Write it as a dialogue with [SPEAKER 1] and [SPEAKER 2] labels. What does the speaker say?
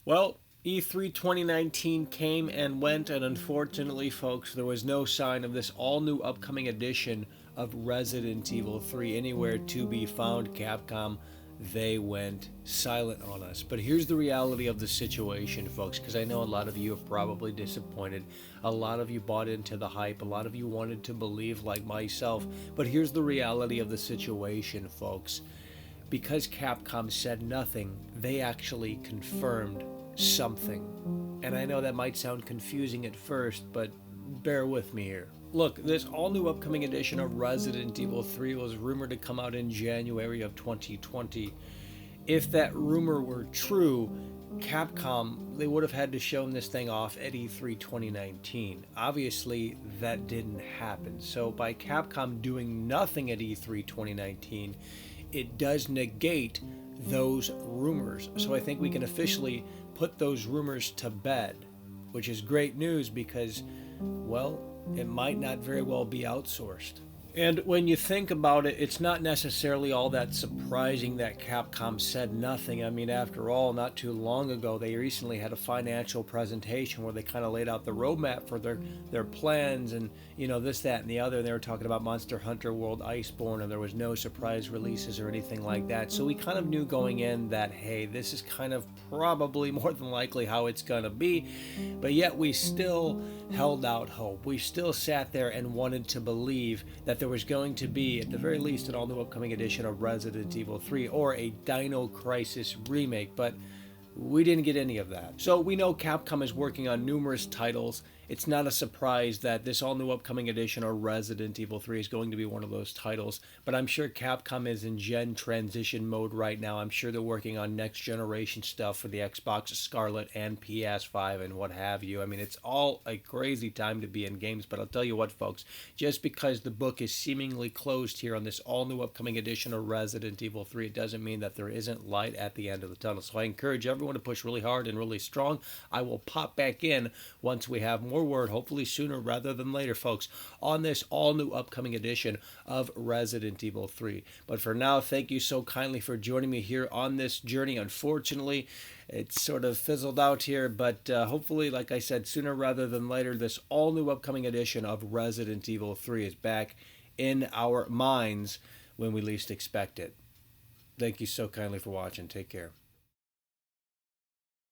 [SPEAKER 1] Well, E3 2019 came and went, and unfortunately, folks, there was no sign of this all new upcoming edition of Resident Evil 3 anywhere to be found. Capcom, they went silent on us. But here's the reality of the situation, folks, because I know a lot of you are probably disappointed. A lot of you bought into the hype. A lot of you wanted to believe, like myself. But here's the reality of the situation, folks. Because Capcom said nothing, they actually confirmed something. And I know that might sound confusing at first, but bear with me here. Look, this all new upcoming edition of Resident Evil 3 was rumored to come out in January of 2020. If that rumor were true, Capcom, they would have had to show this thing off at E3 2019. Obviously, that didn't happen. So by Capcom doing nothing at E3 2019, it does negate those rumors. So I think we can officially put those rumors to bed, which is great news because, well, it might not very well be outsourced. And when you think about it, it's not necessarily all that surprising that Capcom said nothing. I mean, after all, not too long ago, they recently had a financial presentation where they kind of laid out the roadmap for their plans and, this, that, and the other. And they were talking about Monster Hunter World Iceborne, and there was no surprise releases or anything like that. So we kind of knew going in that, hey, this is kind of probably more than likely how it's going to be. But yet we still held out hope. We still sat there and wanted to believe that there was going to be, at the very least, an all-new upcoming edition of Resident Evil 3 or a Dino Crisis remake, but we didn't get any of that. So we know Capcom is working on numerous titles. It's not a surprise that this all-new upcoming edition of Resident Evil 3 is going to be one of those titles, but I'm sure Capcom is in gen transition mode right now. I'm sure they're working on next generation stuff for the Xbox Scarlet and PS5 and what have you. I mean, it's all a crazy time to be in games, but I'll tell you what, folks, just because the book is seemingly closed here on this all-new upcoming edition of Resident Evil 3, it doesn't mean that there isn't light at the end of the tunnel. So I encourage everyone to push really hard and really strong. I will pop back in once we have more word, hopefully sooner rather than later, folks, on this all new upcoming edition of Resident Evil 3. But for now, thank you so kindly for joining me here on this journey. Unfortunately, it's sort of fizzled out here, but hopefully, like I said, sooner rather than later, this all new upcoming edition of Resident Evil 3 is back in our minds when we least expect it. Thank you so kindly for watching. Take care.